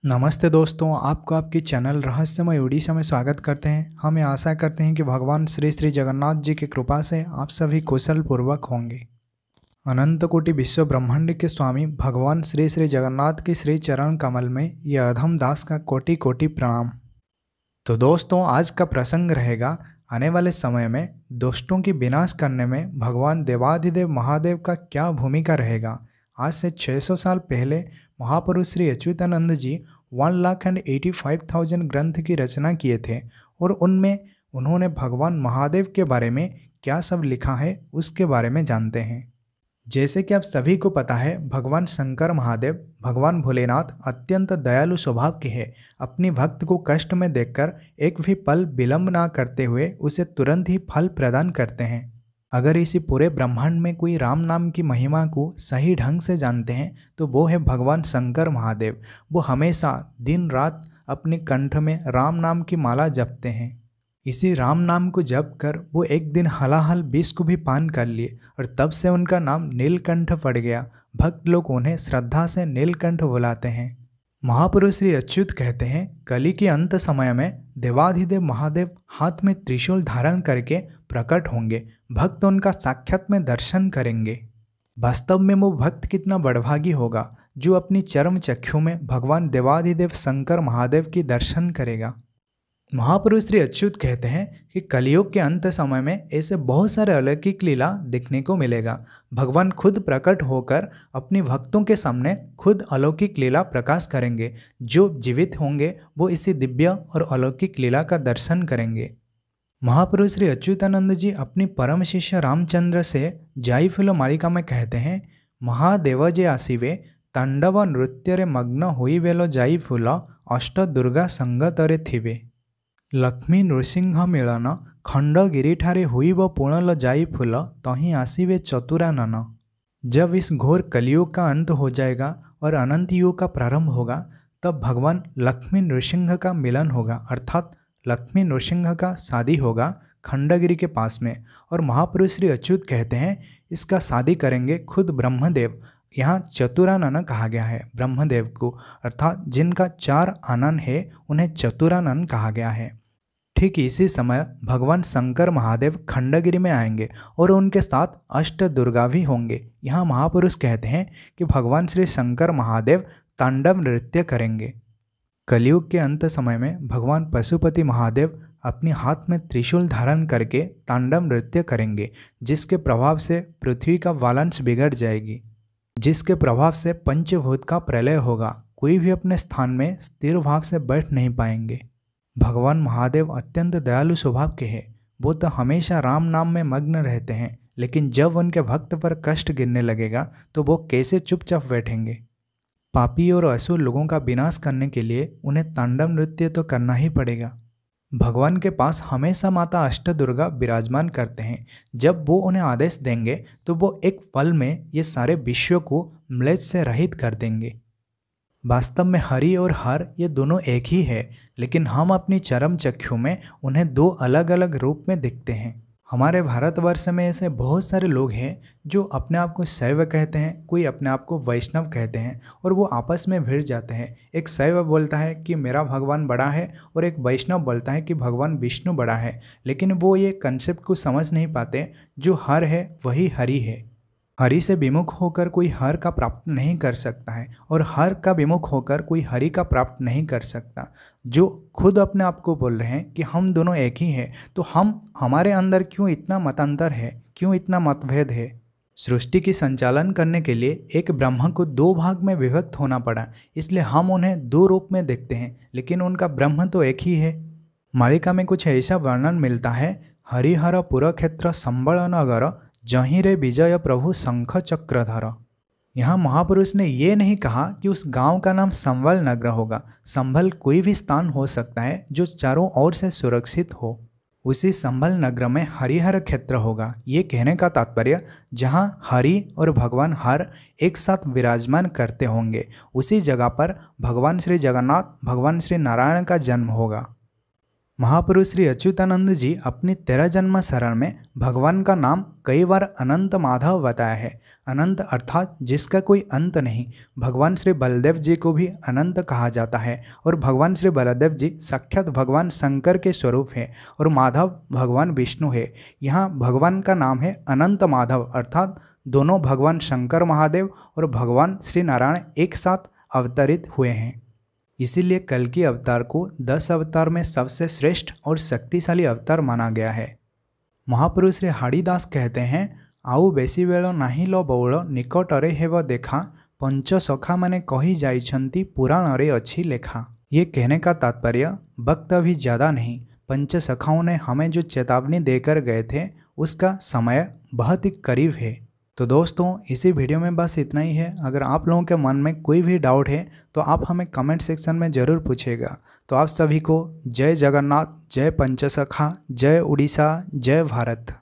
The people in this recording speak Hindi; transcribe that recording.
नमस्ते दोस्तों, आपको आपकी चैनल रहस्यमय उड़ीसा में स्वागत करते हैं। हम ये आशा करते हैं कि भगवान श्री श्री जगन्नाथ जी की कृपा से आप सभी कुशल पूर्वक होंगे। अनंत कोटि विश्व ब्रह्मांड के स्वामी भगवान श्री श्री जगन्नाथ की श्री चरण कमल में यह अधम दास का कोटि कोटि प्रणाम। तो दोस्तों, आज का प्रसंग रहेगा आने वाले समय में दुष्टों की विनाश करने में भगवान देवाधिदेव महादेव का क्या भूमिका रहेगा। आज से 600 साल पहले महापुरुष श्री अच्युतानंद जी 1,85,000 ग्रंथ की रचना किए थे और उनमें उन्होंने भगवान महादेव के बारे में क्या सब लिखा है उसके बारे में जानते हैं। जैसे कि आप सभी को पता है, भगवान शंकर महादेव भगवान भोलेनाथ अत्यंत दयालु स्वभाव के हैं। अपनी भक्त को कष्ट में देखकर एक भी पल विलंब ना करते हुए उसे तुरंत ही फल प्रदान करते हैं। अगर इसी पूरे ब्रह्मांड में कोई राम नाम की महिमा को सही ढंग से जानते हैं तो वो है भगवान शंकर महादेव। वो हमेशा दिन रात अपने कंठ में राम नाम की माला जपते हैं। इसी राम नाम को जप कर वो एक दिन हलाहल विष को भी पान कर लिए और तब से उनका नाम नीलकंठ पड़ गया। भक्त लोग उन्हें श्रद्धा से नीलकंठ बुलाते हैं। महापुरुष श्री अच्युत कहते हैं, कली के अंत समय में देवाधिदेव महादेव हाथ में त्रिशूल धारण करके प्रकट होंगे। भक्त उनका साक्षात में दर्शन करेंगे। वास्तव में वो भक्त कितना बड़भागी होगा जो अपनी चर्म चक्षु में भगवान देवाधिदेव शंकर महादेव की दर्शन करेगा। महापुरुष श्री अच्युत कहते हैं कि कलियुग के अंत समय में ऐसे बहुत सारे अलौकिक लीला देखने को मिलेगा। भगवान खुद प्रकट होकर अपनी भक्तों के सामने खुद अलौकिक लीला प्रकाश करेंगे। जो जीवित होंगे वो इसी दिव्य और अलौकिक लीला का दर्शन करेंगे। महापुरुष श्री अच्युतानंद जी अपनी परम शिष्य रामचंद्र से जाई फूल मालिका में कहते हैं, महादेव जे आसिवे तांडव नृत्य रे मग्न हुई वेलो जाई फूल अष्ट दुर्गा संगतरे थिवे। लक्ष्मी नृसिंह मिलन खंडगिरी ठारे हुईब पुणल जाई फूल तहीं आसिवे चतुरानन। जब इस घोर कलियुग का अंत हो जाएगा और अनंत युग का प्रारंभ होगा तब भगवान लक्ष्मी नृसिंह का मिलन होगा, अर्थात लक्ष्मी नृसिंह का शादी होगा खंडगिरी के पास में। और महापुरुष श्री अच्युत कहते हैं इसका शादी करेंगे खुद ब्रह्मदेव। यहाँ चतुरानन कहा गया है ब्रह्मदेव को, अर्थात जिनका 4 आनन है उन्हें चतुरानन कहा गया है। ठीक इसी समय भगवान शंकर महादेव खंडगिरी में आएंगे और उनके साथ अष्ट दुर्गा भी होंगे। यहाँ महापुरुष कहते हैं कि भगवान श्री शंकर महादेव तांडव नृत्य करेंगे। कलयुग के अंत समय में भगवान पशुपति महादेव अपने हाथ में त्रिशूल धारण करके तांडव नृत्य करेंगे, जिसके प्रभाव से पृथ्वी का बैलेंस बिगड़ जाएगी, जिसके प्रभाव से पंचभूत का प्रलय होगा। कोई भी अपने स्थान में स्थिर भाव से बैठ नहीं पाएंगे। भगवान महादेव अत्यंत दयालु स्वभाव के हैं। वो तो हमेशा राम नाम में मग्न रहते हैं, लेकिन जब उनके भक्त पर कष्ट गिरने लगेगा तो वो कैसे चुपचाप बैठेंगे। पापी और असुर लोगों का विनाश करने के लिए उन्हें तांडव नृत्य तो करना ही पड़ेगा। भगवान के पास हमेशा माता अष्ट दुर्गा विराजमान करते हैं। जब वो उन्हें आदेश देंगे तो वो एक पल में ये सारे विश्व को म्लेच्छ से रहित कर देंगे। वास्तव में हरि और हर ये दोनों एक ही है, लेकिन हम अपनी चरम चक्षु में उन्हें 2 अलग अलग रूप में दिखते हैं। हमारे भारतवर्ष में ऐसे बहुत सारे लोग हैं जो अपने आप को शैव कहते हैं, कोई अपने आप को वैष्णव कहते हैं और वो आपस में भिड़ जाते हैं। एक शैव बोलता है कि मेरा भगवान बड़ा है और एक वैष्णव बोलता है कि भगवान विष्णु बड़ा है, लेकिन वो ये कंसेप्ट को समझ नहीं पाते। जो हर है वही हरि है। हरि से विमुख होकर कोई हर का प्राप्त नहीं कर सकता है और हर का विमुख होकर कोई हरि का प्राप्त नहीं कर सकता। जो खुद अपने आप को बोल रहे हैं कि हम दोनों एक ही हैं, तो हमारे अंदर क्यों इतना मतांतर है, क्यों इतना मतभेद है। सृष्टि की संचालन करने के लिए एक ब्रह्म को 2 भाग में विभक्त होना पड़ा, इसलिए हम उन्हें 2 रूप में देखते हैं, लेकिन उनका ब्रह्म तो एक ही है। मालिका में कुछ ऐसा वर्णन मिलता है, हरिहर पुरक्षेत्र संबल नगर जहीं रे विजय प्रभु शंख चक्रधर। यहाँ महापुरुष ने ये नहीं कहा कि उस गांव का नाम संबल नगर होगा। संबल कोई भी स्थान हो सकता है जो चारों ओर से सुरक्षित हो। उसी संबल नगर में हरिहर क्षेत्र होगा। ये कहने का तात्पर्य जहाँ हरि और भगवान हर एक साथ विराजमान करते होंगे, उसी जगह पर भगवान श्री जगन्नाथ भगवान श्री नारायण का जन्म होगा। महापुरुष श्री अच्युतानंद जी अपनी 13 जन्म शरण में भगवान का नाम कई बार अनंत माधव बताया है। अनंत अर्थात जिसका कोई अंत नहीं। भगवान श्री बलदेव जी को भी अनंत कहा जाता है और भगवान श्री बलदेव जी साक्षात भगवान शंकर के स्वरूप है और माधव भगवान विष्णु है। यहाँ भगवान का नाम है अनंत माधव अर्थात दोनों भगवान शंकर महादेव और भगवान श्री नारायण एक साथ अवतरित हुए हैं। इसीलिए कल्कि अवतार को 10 अवतार में सबसे श्रेष्ठ और शक्तिशाली अवतार माना गया है। महापुरुष श्री हाड़ीदास कहते हैं, आउ बेसी बेल नाही लो बौल निकटरे हेव देखा, पंच सखा माने कही जाइछंती पुराण रे अच्छी लेखा। ये कहने का तात्पर्य वक्त अभी ज़्यादा नहीं, पंच सखाओं ने हमें जो चेतावनी देकर गए थे उसका समय बहुत ही करीब है। तो दोस्तों इसी वीडियो में बस इतना ही है। अगर आप लोगों के मन में कोई भी डाउट है तो आप हमें कमेंट सेक्शन में ज़रूर पूछिएगा। तो आप सभी को जय जगन्नाथ, जय पंचसखा, जय उड़ीसा, जय भारत।